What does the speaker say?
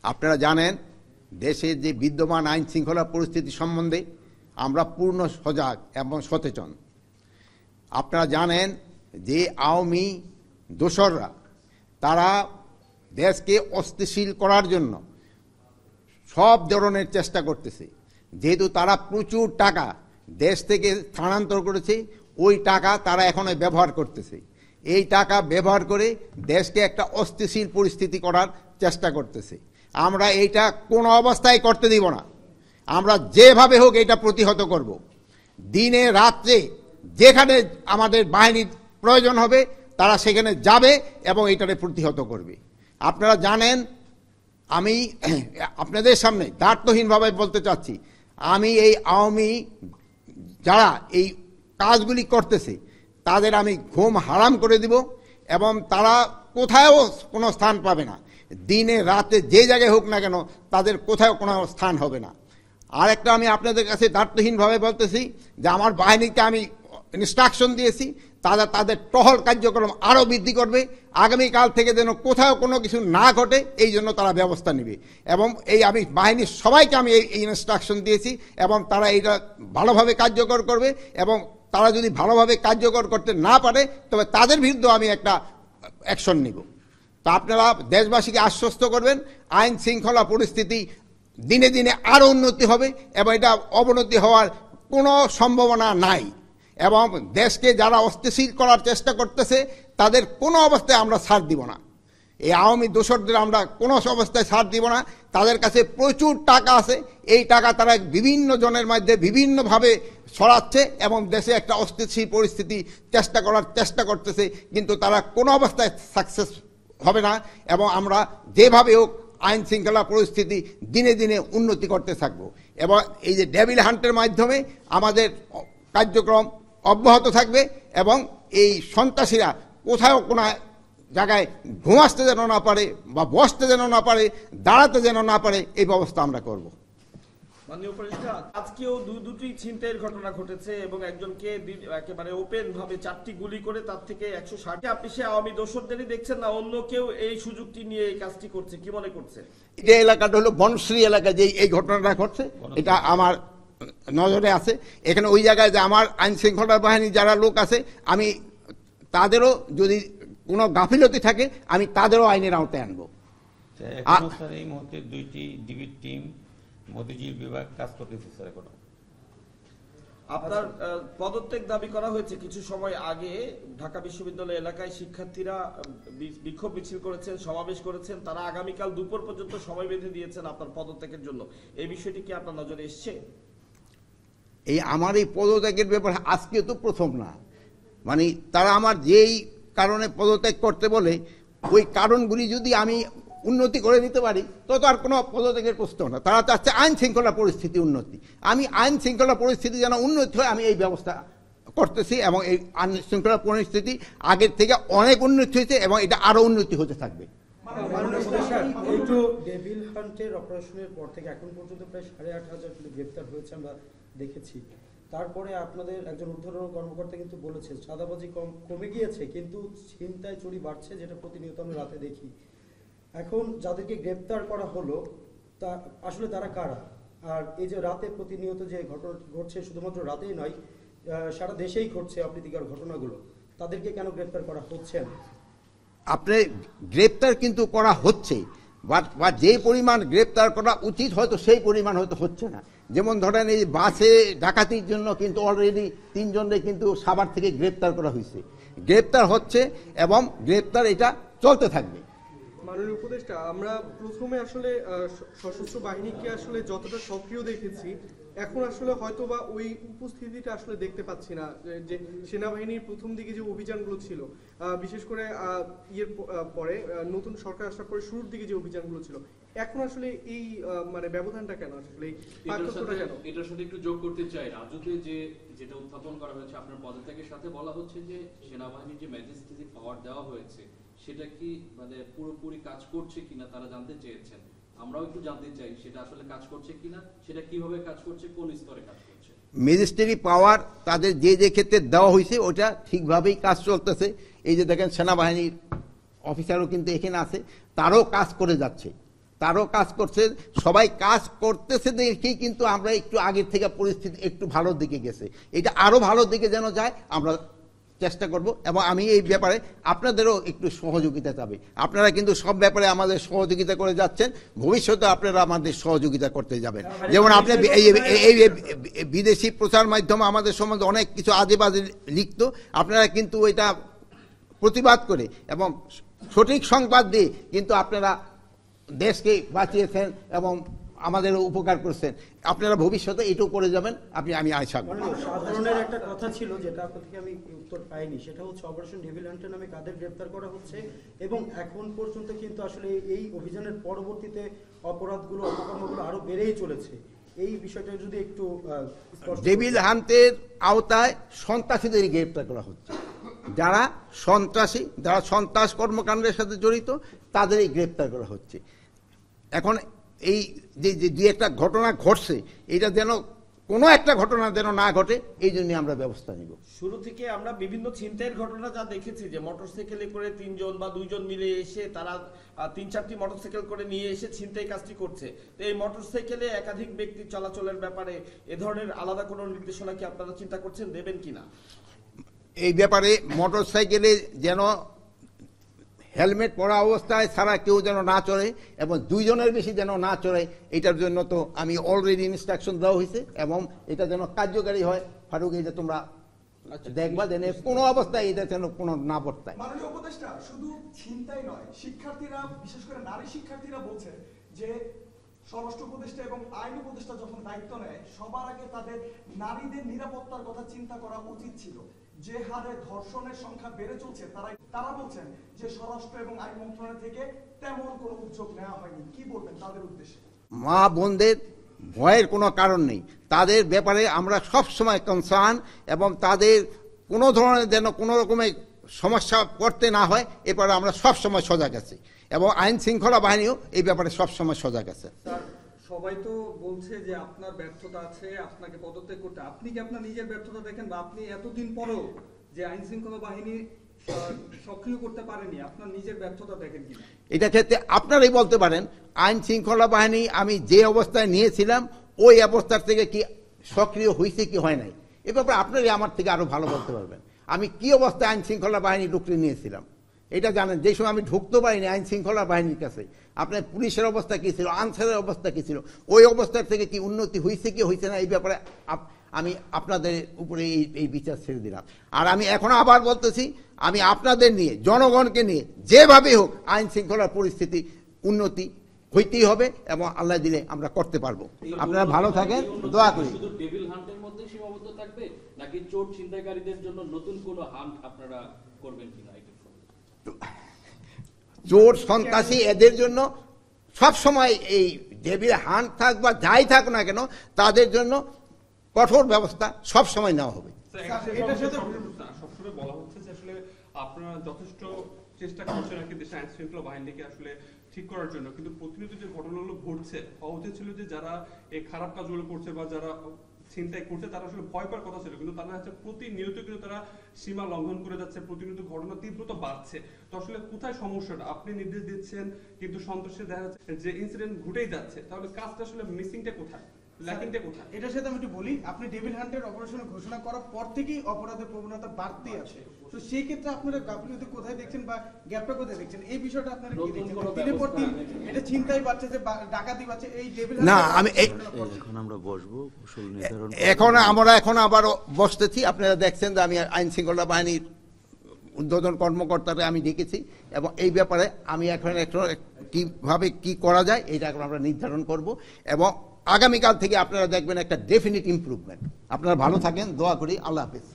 আপনারা জানেন দেশের যে বিদ্যমান আইন শৃঙ্খলা পরিস্থিতি সম্বন্ধে আমরা পূর্ণ সজাগ এবং সচেতন। আপনারা জানেন যে আওয়ামী দোসররা তারা দেশকে অস্থিতিশীল করার জন্য সব ধরনের চেষ্টা করতেছে। যেহেতু তারা প্রচুর টাকা দেশ থেকে স্থানান্তর করেছে, ওই টাকা তারা এখন ব্যবহার করতেছে। এই টাকা ব্যবহার করে দেশকে একটা অস্থিতিশীল পরিস্থিতি করার চেষ্টা করতেছে। আমরা এইটা কোনো অবস্থায় করতে দিব না। আমরা যেভাবে হোক এটা প্রতিহত করব। দিনে রাত্রে যেখানে আমাদের বাহিনীর প্রয়োজন হবে তারা সেখানে যাবে এবং এটাকে প্রতিহত করবে। আপনারা জানেন, আমি আপনাদের সামনে দায়িত্বহীনভাবে বলতে চাচ্ছি, আমি এই আওয়ামী যারা এই কাজগুলি করতেছে তাদের আমি ঘুম হারাম করে দিব এবং তারা কোথাও কোনো স্থান পাবে না। দিনে রাতে যে জায়গায় হোক না কেন তাদের কোথাও কোনো স্থান হবে না। আর একটা আমি আপনাদের কাছে দায়িত্বহীনভাবে বলতেছি যে আমার বাহিনীকে আমি ইনস্ট্রাকশন দিয়েছি, তারা তাদের টহল কার্যক্রম আরও বৃদ্ধি করবে। আগামীকাল থেকে যেন কোথাও কোনো কিছু না ঘটে এই জন্য তারা ব্যবস্থা নেবে। এবং এই আমি বাহিনীর সবাইকে আমি এই ইনস্ট্রাকশন দিয়েছি এবং তারা এইটা ভালোভাবে কার্যকর করবে। এবং তারা যদি ভালোভাবে কার্যকর করতে না পারে তবে তাদের বিরুদ্ধে আমি একটা অ্যাকশন নিব। তা আপনারা দেশবাসীকে আশ্বস্ত করবেন, আইন শৃঙ্খলা পরিস্থিতি দিনে দিনে আরও উন্নতি হবে এবং এটা অবনতি হওয়ার কোনো সম্ভাবনা নাই। এবং দেশকে যারা অস্থিতিশীল করার চেষ্টা করতেছে তাদের কোনো অবস্থায় আমরা ছাড় দিব না। এই আওয়ামী দোসরদের আমরা কোনো অবস্থায় ছাড় দিব না। তাদের কাছে প্রচুর টাকা আছে, এই টাকা তারা বিভিন্ন জনের মধ্যে বিভিন্নভাবে ছড়াচ্ছে এবং দেশে একটা অস্থিতিশীল পরিস্থিতি চেষ্টা করতেছে, কিন্তু তারা কোনো অবস্থায় সাকসেস হবে না। এবং আমরা যেভাবে হোক আইন শৃঙ্খলা পরিস্থিতি দিনে দিনে উন্নতি করতে থাকবো। এবং এই যে ডেভিল হান্টের মাধ্যমে আমাদের কার্যক্রম অব্যাহত থাকবে এবং এই সন্ত্রাসীরা কোথাও কোনো জায়গায় ঘুমাতে যেন না পারে বা বসতে যেন না পারে, দাঁড়াতে যেন না পারে, এই ব্যবস্থা আমরা করব। মাননীয় উপদেষ্টা, আজকেও দুটি ছিনতাইয়ের ঘটনা ঘটেছে এবং একজনকে একেবারে ওপেন ভাবে 4টি গুলি করে তার থেকে 160। আপনি সে আওয়ামী দোসরদেরই দেখছেন না অন্য কেউ এই সুযোগটি নিয়ে এই কাজটি করছে, কি মনে করছেন? যে এলাকাটা হলো বনশ্রী এলাকা, যে এই ঘটনাটা ঘটছে এটা আমার নজরে আছে। এখানে ওই জায়গায় যে আমার আইন শৃঙ্খলা বাহিনীর যারা লোক আছে, আমি তাদেরও যদি কোনো গাফিলতি থাকে আমি তাদেরও আইনের আওতায় আনবো। এই মুহূর্তে 2টি ডিবি টিম মতিঝিল বিভাগ কাজ করতেছে স্যার। এখন আপনার পদত্যাগ দাবি করা হয়েছে কিছু সময় আগে। ঢাকা বিশ্ববিদ্যালয় এলাকায় শিক্ষার্থীরা বিক্ষোভ মিছিল করেছেন, সমাবেশ করেছেন, তারা আগামীকাল দুপুর পর্যন্ত সময় বেঁধে দিয়েছেন আপনার পদত্যাগের জন্য। এই বিষয়টি কি আপনার নজরে এসছে? এই আমার এই পদত্যাগের ব্যাপারে আজকে তো প্রথম না, মানে তারা আমার যেই কারণে পদত্যাগ করতে বলে ওই কারণগুলি যদি আমি উন্নতি করে দিতে পারি তো আর কোনো পদত্যাগের প্রশ্ন না। তারা চাচ্ছে আইন শৃঙ্খলা পরিস্থিতি উন্নতি। আমি আইন শৃঙ্খলা পরিস্থিতি যেন উন্নতি হয় আমি এই ব্যবস্থা করতেছি এবং এই আইন শৃঙ্খলা পরিস্থিতি আগের থেকে অনেক উন্নতি হয়েছে এবং এটা আরও উন্নতি হতে থাকবে। একটু ডেভিল হান্টের অপারেশনের পর থেকে এখন পর্যন্ত প্রায় 8,500 গ্রেপ্তার হয়েছে আমরা দেখেছি। তারপরে আপনাদের একজন ঊর্ধ্বতন কর্মকর্তা কিন্তু বলেছে চাঁদাবাজি কমে গিয়েছে কিন্তু ছিনতাই চুরি বাড়ছে, যেটা প্রতিনিয়ত আমরা রাতে দেখি। এখন যাদেরকে গ্রেপ্তার করা হলো তা আসলে তারা কারা? আর এই যে রাতে প্রতিনিয়ত যে ঘটনা ঘটছে, শুধুমাত্র রাতেই নয় সারা দেশেই ঘটছে অপ্রীতিকর ঘটনাগুলো, তাদেরকে কেন গ্রেপ্তার করা হচ্ছে না? আপনি গ্রেপ্তার কিন্তু করা হচ্ছে, বা যে পরিমাণ গ্রেপ্তার করা উচিত হয়তো সেই পরিমাণ হয়তো হচ্ছে না। যেমন ধরেন এই বাসে ডাকাতির জন্য কিন্তু অলরেডি 3 জনকে কিন্তু সাভার থেকে গ্রেপ্তার করা হয়েছে, গ্রেপ্তার হচ্ছে এবং গ্রেপ্তার এটা চলতে থাকবে। মাননীয় উপদেষ্টা, আমরা প্রথমে আসলে সশস্ত্র বাহিনীকে আসলে যতটা সক্রিয় দেখেছি, এখন আসলে হয়তো বা ওই উপস্থিতিটা আসলে দেখতে পাচ্ছি না। যে সেনাবাহিনীর প্রথম দিকে যে অভিযানগুলো ছিল, বিশেষ করে পরে নতুন সরকার আসার পরে শুরুর দিকে যে অভিযানগুলো ছিল, এখন আসলে এই মানে ব্যবধানটা কেন? আসলে এটা আসলে একটু যোগ করতে চাই। রাজুতে যেটা উত্থাপন করা হয়েছে আপনার পদত্যাগের সাথে, বলা হচ্ছে যে সেনাবাহিনীর যে ম্যাজিস্ট্রেসি পাওয়ার দেওয়া হয়েছে সেটা কি মানে পুরোপুরি কাজ করছে কিনা তারা জানতে চেয়েছেন। আমরাও একটু জানতে চাই সেটা আসলে কাজ করছে কিনা, সেটা কিভাবে কাজ করছে, কোন স্তরে কাজ করছে। ম্যাজিস্ট্রেরি পাওয়ার তাদের যে ক্ষেত্রে দেওয়া হয়েছে ওটা ঠিকভাবেই কাজ চলতেছে। এই যে দেখেন সেনাবাহিনীর অফিসারও কিন্তু এখানে আছে, তারাও কাজ করে যাচ্ছে। তারও কাজ করছে, সবাই কাজ করতেছে দেখেই কিন্তু আমরা একটু আগের থেকে পরিস্থিতি একটু ভালোর দিকে গেছে। এটা আরও ভালোর দিকে যেন যায় আমরা চেষ্টা করব, এবং আমি এই ব্যাপারে আপনাদেরও একটু সহযোগিতা চাই। আপনারা কিন্তু সব ব্যাপারে আমাদের সহযোগিতা করে যাচ্ছেন, ভবিষ্যতে আপনারা আমাদের সহযোগিতা করতে যাবেন। যেমন আপনি এই বিদেশি প্রচার মাধ্যম আমাদের সম্বন্ধে অনেক কিছু আজে বাজে লিখত, আপনারা কিন্তু ওইটা প্রতিবাদ করে এবং সঠিক সংবাদ দিয়ে কিন্তু আপনারা দেশকে বাঁচিয়েছেন এবং আমাদের উপকার করছেন। আপনারা ভবিষ্যতে এটাও করে যাবেন, আমি আশা করি। সাধারণের একটা কথা ছিল যেটা আপনার থেকে আমি উত্তর পাইনি, সেটা হচ্ছে অপারেশন ডেভিল হান্টার নামে কাদের গ্রেপ্তার করা হচ্ছে, এবং এখন পর্যন্ত কিন্তু আসলে এই অভিযানের পরবর্তীতে অপরাধগুলো অপকর্মগুলো আরো বেড়েই চলেছে। এই বিষয়টা যদি একটু ডেভিল হান্টের আওতায় সন্ত্রাসীদের গ্রেপ্তার করা হচ্ছে, যারা সন্ত্রাসী, যারা সন্ত্রাস কর্মকাণ্ডের সাথে জড়িত তাদেরই গ্রেপ্তার করা হচ্ছে। এখন এই যে একটা ঘটনা ঘটছে, এটা যেন কোনো একটা ঘটনা যেন না ঘটে, এই জন্য আমরা ব্যবস্থা নিব। শুরু থেকে আমরা বিভিন্ন ছিনতাইয়ের ঘটনা যা দেখেছি, যে মোটরসাইকেলে করে 3 জন বা 2 জন মিলে এসে তারা 3-4টি মোটরসাইকেল করে নিয়ে এসে ছিনতাই কাজটি করছে। তো এই মোটরসাইকেলে একাধিক ব্যক্তি চলাচলের ব্যাপারে এ ধরনের আলাদা কোনো নির্দেশনা কি আপনারা চিন্তা করছেন, দেবেন কিনা? এই ব্যাপারে মোটরসাইকেলে যেন হেলমেট পরা অবস্থায় ছাড়া কেউ যেন না চড়ে, এবং 2 জনের বেশি যেন না চড়ে, এটার জন্য তো আমি অলরেডি ইনস্ট্রাকশন দেওয়া হয়েছে, এবং এটা যেন কার্যকারী হয়। ফারুক, এটা তোমরা দেখবা যেন কোনো অবস্থায় এটা যেন কোনো না বর্তায়। মাননীয় উপদেষ্টা, শুধু ছিনতাই নয়, শিক্ষার্থীরা, বিশেষ করে নারী শিক্ষার্থীরা বলছে যে স্বরাষ্ট্র উপদেষ্টা এবং আইন উপদেষ্টা যখন দায়িত্ব নেয়, সবার আগে তাদের নারীদের নিরাপত্তার কথা চিন্তা করা উচিত ছিল। যে হারে ধর্ষণের সংখ্যা বেড়ে চলছে, তারা বলছেন যে স্বরাষ্ট্র এবং আইন মন্ত্রণালয় থেকে তেমন কোনো উদ্যোগ নেওয়া হয়নি। কি বলবেন তাদের উদ্দেশ্যে? মা বোনদের ভয়ের কোনো কারণ নেই, তাদের ব্যাপারে আমরা সব সময় কনসার্ন, এবং তাদের কোনো ধরনের যেন কোনো রকমের সমস্যা করতে না হয় এবারে আমরা সব সময় সজাগ আছি, এবং আইন শৃঙ্খলা বাহিনীও এই ব্যাপারে সব সময় সজাগ আছে। সবাই তো বলছে যে আপনার ব্যর্থতা আছে, আপনাকে পদত্যাগ করতে। আপনি কি আপনার নিজের ব্যর্থতা দেখেন, বা আপনি এতদিন পরেও যে আইন শৃঙ্খলা বাহিনী সক্রিয় করতে পারেনি, আপনার নিজের ব্যর্থতা দেখেন কিনা? এটা ক্ষেত্রে আপনারাই বলতে পারেন, আইন শৃঙ্খলা বাহিনী আমি যে অবস্থায় নিয়েছিলাম ওই অবস্থার থেকে কি সক্রিয় হয়েছে কি হয় নাই, এ ব্যাপারে আপনারাই আমার থেকে আরো ভালো বলতে পারবেন। আমি কি অবস্থায় আইন শৃঙ্খলা বাহিনী ঢুকতে নিয়েছিলাম এটা জানেন। যে সময় আমি ঢুকতে পারিনি আইন শৃঙ্খলা বাহিনীর কাছে, আপনার পুলিশের অবস্থা কি ছিল, আনসারের অবস্থা কি ছিল, ওই অবস্থার থেকে কি উন্নতি হয়েছে কি হয়েছে না, এই ব্যাপারে আমি আপনাদের উপরে এই বিচার ছেড়ে দিলাম। আর আমি এখন আবার বলতেছি, আমি আপনাদের নিয়ে, জনগণকে নিয়ে যেভাবে হোক আইন শৃঙ্খলার পরিস্থিতি উন্নতি হইতেই হবে, এবং আল্লাহ দিলে আমরা করতে পারবো। আপনারা ভালো থাকেন, দোয়া করি। শুধু ডেভিল হান্টের মধ্যে সীমাবদ্ধ থাকবে, নাকি চোর ছিনতাইকারীদের জন্য নতুন কোনো হান্ট আপনারা করবেন কিনা? চোর সন্ত্রাসী এদের জন্য সব সময় এই ডেভিল হান্ট থাক বা যাই থাক না কেন, তাদের জন্য কঠোর ব্যবস্থা সব সময় নেওয়া হবে। সবসময় বলা হচ্ছে যে আসলে আপনারা যথেষ্ট চেষ্টা করছেন আর কি দেশের আইন শৃঙ্খলা বাহিনীকে আসলে ঠিক করার জন্য, কিন্তু প্রতিনিয়ত যে ঘটনাগুলো ঘটছে, হওয়া উচিত ছিল যে যারা এই খারাপ কাজগুলো করছে বা যারা ছিনতাই করছে তারা আসলে ভয় পাওয়ার কথা ছিল, কিন্তু তারা হচ্ছে প্রতিনিয়ত কিন্তু তারা সীমা লঙ্ঘন করে যাচ্ছে, প্রতিনিয়ত ঘটনা তীব্রতা বাড়ছে। তো আসলে কোথায় সমস্যাটা? আপনি নির্দেশ দিচ্ছেন কিন্তু সন্ত্রাসী দেখা যাচ্ছে যে ইনসিডেন্ট ঘটেই যাচ্ছে, তাহলে কাজটা আসলে মিসিংটা কোথায়, ল্যাকিংটা কোথায়? এটার সাথে আমি একটু বলি, আপনি ডেভিল হান্টের অপারেশন ঘোষণা করার পর থেকেই অপরাধের প্রবণতা বাড়তে আছে। তো সেই ক্ষেত্রে আপনারা গাফিলতি কোথায় দেখছেন বা গ্যাপটা কোথায় দেখছেন, এই বিষয়টা আপনারা কি দেখছেন? দিনের পর দিন এটা ছিনতাই বাড়ছে, যে ডাকাতি বাড়ছে, এই ডেভিল না আমি এখন আমরা বসবো কৌশল নির্ধারণ, এখন আবার বসতেছি। আপনারা দেখছেন যে আমি আইন শৃঙ্খলা বাহিনীর উদ্বোধন কর্মকর্তারা আমি ডেকেছি, এবং এই ব্যাপারে আমি এখন কিভাবে কি করা যায় এটা এখন আমরা নির্ধারণ করব, এবং আগামীকাল থেকে আপনারা দেখবেন একটা ডেফিনিট ইমপ্রুভমেন্ট। আপনারা ভালো থাকেন, দোয়া করি, আল্লাহ হাফেজ।